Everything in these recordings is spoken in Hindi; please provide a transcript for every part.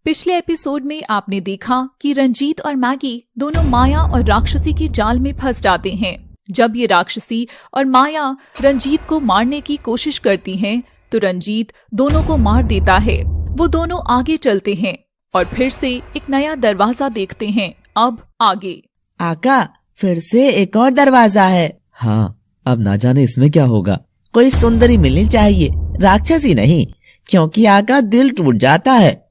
पिछले एपिसोड में आपने देखा कि रंजीत और मैगी दोनों माया और राक्षसी के जाल में फंस जाते हैं। जब ये राक्षसी और माया रंजीत को मारने की कोशिश करती हैं, तो रंजीत दोनों को मार देता है। वो दोनों आगे चलते हैं और फिर से एक नया दरवाजा देखते हैं। अब आगे आका, फिर से एक और दरवाजा है। हाँ, अब ना जाने इसमें क्या होगा। कोई सुंदरी मिलनी चाहिए, राक्षसी नहीं, क्योंकि आका दिल टूट जाता है।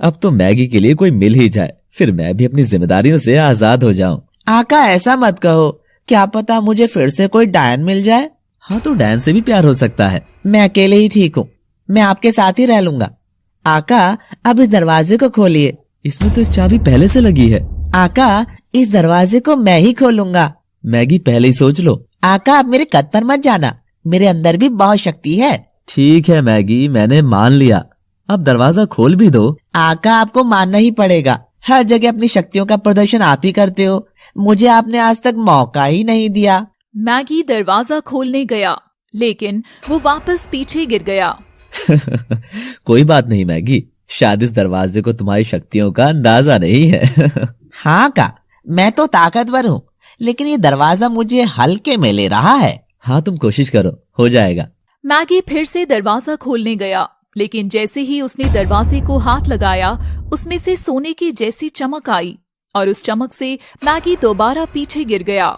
अब तो मैगी के लिए कोई मिल ही जाए, फिर मैं भी अपनी जिम्मेदारियों से आजाद हो जाऊं। आका ऐसा मत कहो, क्या पता मुझे फिर से कोई डायन मिल जाए। हाँ, तो डायन से भी प्यार हो सकता है। मैं अकेले ही ठीक हूँ, मैं आपके साथ ही रह लूंगा। आका, अब इस दरवाजे को खोलिए। इसमें तो एक चाबी पहले से लगी है। आका, इस दरवाजे को मैं ही खोलूंगा। मैगी, पहले ही सोच लो। आका, आप मेरे कद पर मत जाना, मेरे अंदर भी बहुत शक्ति है। ठीक है मैगी, मैंने मान लिया। अब दरवाजा खोल भी दो। आका, आपको मानना ही पड़ेगा, हर जगह अपनी शक्तियों का प्रदर्शन आप ही करते हो, मुझे आपने आज तक मौका ही नहीं दिया। मैगी दरवाजा खोलने गया, लेकिन वो वापस पीछे गिर गया। कोई बात नहीं मैगी, शायद इस दरवाजे को तुम्हारी शक्तियों का अंदाजा नहीं है। हाँ का, मैं तो ताकतवर हूँ, लेकिन ये दरवाजा मुझे हल्के में ले रहा है। हाँ, तुम कोशिश करो, हो जाएगा। मैगी फिर से दरवाजा खोलने गया, लेकिन जैसे ही उसने दरवाजे को हाथ लगाया, उसमें से सोने की जैसी चमक आई और उस चमक से मैगी दोबारा पीछे गिर गया।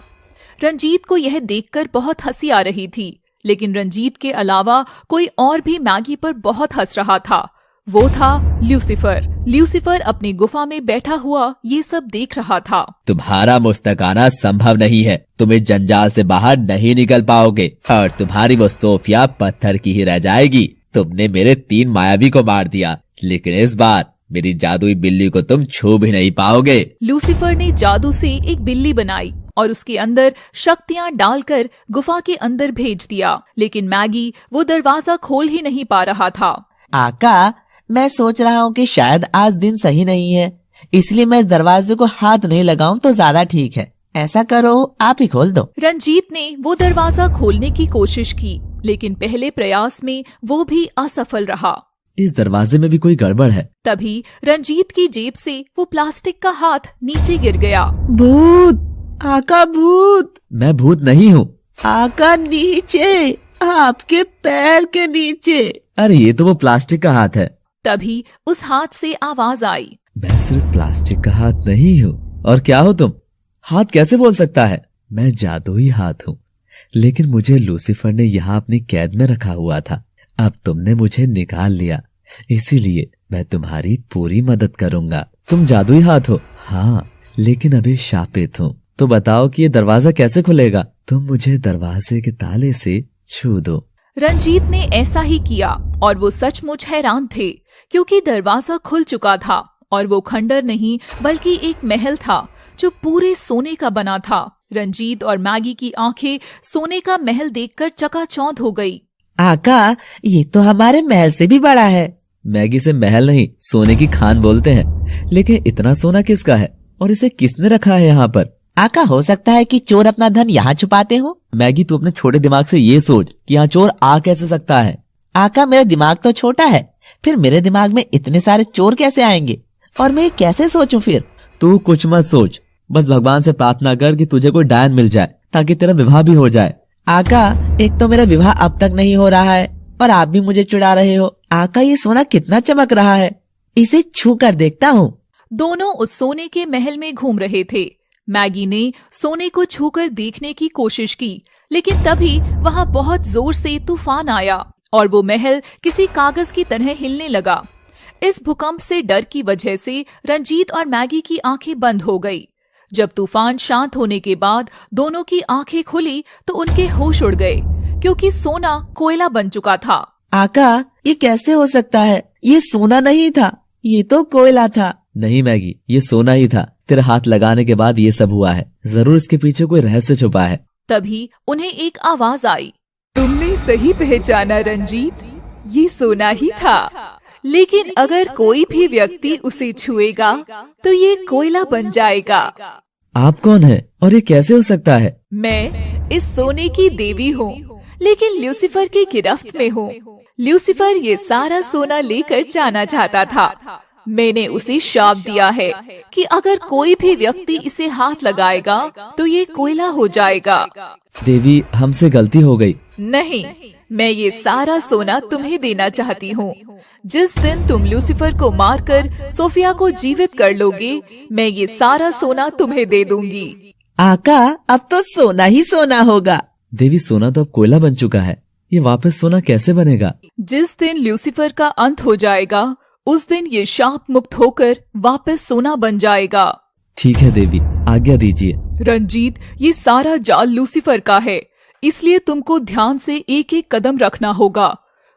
रंजीत को यह देखकर बहुत हंसी आ रही थी, लेकिन रंजीत के अलावा कोई और भी मैगी पर बहुत हंस रहा था। वो था ल्यूसीफर। ल्यूसीफर अपनी गुफा में बैठा हुआ ये सब देख रहा था। तुम्हारा मुस्तक आना संभव नहीं है, तुम इस जंजाल से बाहर नहीं निकल पाओगे और तुम्हारी वो सोफिया पत्थर की ही रह जाएगी। तुमने मेरे 3 मायावी को मार दिया, लेकिन इस बार मेरी जादुई बिल्ली को तुम छू भी नहीं पाओगे। लूसीफर ने जादू से एक बिल्ली बनाई और उसके अंदर शक्तियां डालकर गुफा के अंदर भेज दिया, लेकिन मैगी वो दरवाजा खोल ही नहीं पा रहा था। आका, मैं सोच रहा हूँ कि शायद आज दिन सही नहीं है, इसलिए मैं इस दरवाजे को हाथ नहीं लगाऊं तो ज्यादा ठीक है। ऐसा करो, आप ही खोल दो। रंजीत ने वो दरवाजा खोलने की कोशिश की, लेकिन पहले प्रयास में वो भी असफल रहा। इस दरवाजे में भी कोई गड़बड़ है। तभी रंजीत की जेब से वो प्लास्टिक का हाथ नीचे गिर गया। भूत! आका, भूत! मैं भूत नहीं हूँ। आका, नीचे, आपके पैर के नीचे। अरे ये तो वो प्लास्टिक का हाथ है। तभी उस हाथ से आवाज आई, मैं सिर्फ प्लास्टिक का हाथ नहीं हूँ। और क्या हो तुम? हाथ कैसे बोल सकता है? मैं जादुई हाथ हूँ, लेकिन मुझे लूसीफर ने यहाँ अपनी कैद में रखा हुआ था। अब तुमने मुझे निकाल लिया, इसीलिए मैं तुम्हारी पूरी मदद करूंगा। तुम जादुई हाथ हो, हाँ, लेकिन अभी शापित हूँ। तो बताओ कि ये दरवाजा कैसे खुलेगा? तुम मुझे दरवाजे के ताले से छू दो। रंजीत ने ऐसा ही किया और वो सचमुच हैरान थे, क्योंकि दरवाजा खुल चुका था और वो खंडर नहीं बल्कि एक महल था जो पूरे सोने का बना था। रंजीत और मैगी की आंखें सोने का महल देखकर चकाचौंध हो गई। आका, ये तो हमारे महल से भी बड़ा है। मैगी से महल नहीं, सोने की खान बोलते हैं। लेकिन इतना सोना किसका है और इसे किसने रखा है यहाँ पर? आका, हो सकता है कि चोर अपना धन यहाँ छुपाते हो। मैगी, तू अपने छोटे दिमाग से ये सोच कि यहाँ चोर आ कैसे सकता है। आका, मेरा दिमाग तो छोटा है, फिर मेरे दिमाग में इतने सारे चोर कैसे आएंगे और मैं कैसे सोचूं फिर? तू कुछ मत सोच, बस भगवान से प्रार्थना कर कि तुझे कोई डायन मिल जाए ताकि तेरा विवाह भी हो जाए। आका, एक तो मेरा विवाह अब तक नहीं हो रहा है और आप भी मुझे चुड़ा रहे हो। आका, ये सोना कितना चमक रहा है, इसे छू कर देखता हूँ। दोनों उस सोने के महल में घूम रहे थे। मैगी ने सोने को छूकर देखने की कोशिश की, लेकिन तभी वहाँ बहुत जोर से तूफान आया और वो महल किसी कागज की तरह हिलने लगा। इस भूकंप से डर की वजह से रंजीत और मैगी की आंखें बंद हो गई। जब तूफान शांत होने के बाद दोनों की आंखें खुली तो उनके होश उड़ गए, क्योंकि सोना कोयला बन चुका था। आका, ये कैसे हो सकता है? ये सोना नहीं था, ये तो कोयला था। नहीं मैगी, ये सोना ही था। तेरे हाथ लगाने के बाद ये सब हुआ है। जरूर इसके पीछे कोई रहस्य छुपा है। तभी उन्हें एक आवाज आई, तुमने सही पहचाना रंजीत, ये सोना ही था, लेकिन अगर कोई भी व्यक्ति उसे छुएगा तो ये कोयला बन जाएगा। आप कौन है और ये कैसे हो सकता है? मैं इस सोने की देवी हूँ, लेकिन ल्यूसीफर की गिरफ्त में हूँ। लूसीफर ये सारा सोना लेकर जाना चाहता था। मैंने उसे श्राप दिया है कि अगर कोई भी व्यक्ति इसे हाथ लगाएगा तो ये कोयला हो जाएगा। देवी, हमसे गलती हो गई। नहीं, मैं ये सारा सोना तुम्हें देना चाहती हूँ। जिस दिन तुम लूसीफर को मारकर सोफिया को जीवित कर लोगे, मैं ये सारा सोना तुम्हें दे दूंगी। आका, अब तो सोना ही सोना होगा। देवी, सोना तो अब कोयला बन चुका है, ये वापस सोना कैसे बनेगा? जिस दिन लूसीफर का अंत हो जाएगा, उस दिन ये शाप मुक्त होकर वापस सोना बन जाएगा। ठीक है देवी, आज्ञा दीजिए। रंजीत, ये सारा जाल लूसीफर का है, इसलिए तुमको ध्यान से एक एक कदम रखना होगा।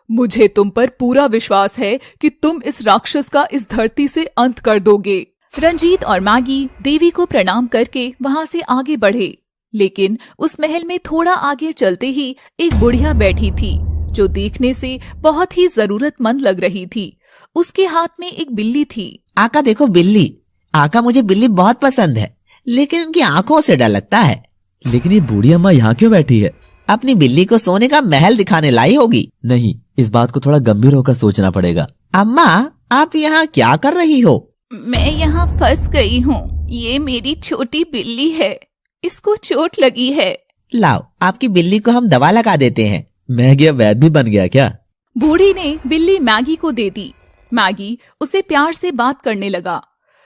मुझे तुम पर पूरा विश्वास है कि तुम इस राक्षस का इस धरती से अंत कर दोगे। रंजीत और मैगी देवी को प्रणाम करके वहाँ से आगे बढ़े, लेकिन उस महल में थोड़ा आगे चलते ही एक बुढ़िया बैठी थी जो देखने से बहुत ही जरूरतमंद लग रही थी। उसके हाथ में एक बिल्ली थी। आका देखो बिल्ली। आका, मुझे बिल्ली बहुत पसंद है, लेकिन उनकी आंखों से डर लगता है। लेकिन ये बूढ़ी अम्मा यहाँ क्यों बैठी है? अपनी बिल्ली को सोने का महल दिखाने लाई होगी। नहीं, इस बात को थोड़ा गंभीर होकर सोचना पड़ेगा। अम्मा, आप यहाँ क्या कर रही हो? मैं यहाँ फंस गई हूँ। ये मेरी छोटी बिल्ली है, इसको चोट लगी है। लाओ, आपकी बिल्ली को हम दवा लगा देते हैं। मैगी अब वैद्य भी बन गया क्या? बूढ़ी ने बिल्ली मैगी को दे दी। मैगी उसे प्यार से बात करने लगा।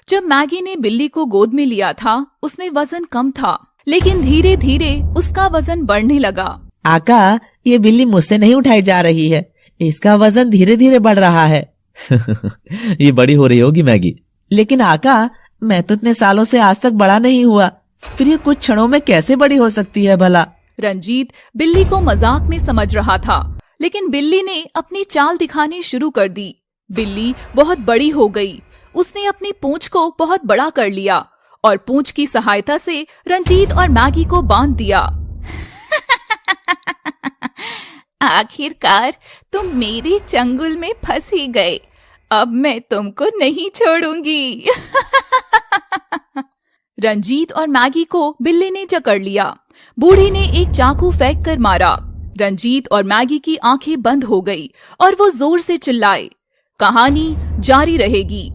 जब मैगी ने बिल्ली को गोद में लिया था, उसमें वजन कम था, लेकिन धीरे धीरे उसका वजन बढ़ने लगा। आका, ये बिल्ली मुझसे नहीं उठाई जा रही है, इसका वजन धीरे धीरे बढ़ रहा है। ये बड़ी हो रही होगी मैगी। लेकिन आका, मैं तो इतने सालों से आज तक बड़ा नहीं हुआ, फिर ये कुछ क्षणों में कैसे बड़ी हो सकती है भला? रंजीत बिल्ली को मजाक में समझ रहा था, लेकिन बिल्ली ने अपनी चाल दिखानी शुरू कर दी। बिल्ली बहुत बड़ी हो गई। उसने अपनी पूंछ को बहुत बड़ा कर लिया और पूंछ की सहायता से रंजीत और मैगी को बांध दिया। आखिरकार तुम मेरे चंगुल में फंस ही गए। अब मैं तुमको नहीं छोड़ूंगी। रंजीत और मैगी को बिल्ली ने जकड़ लिया। बूढ़ी ने एक चाकू फेंक कर मारा। रंजीत और मैगी की आंखें बंद हो गई और वो जोर से चिल्लाए। कहानी जारी रहेगी।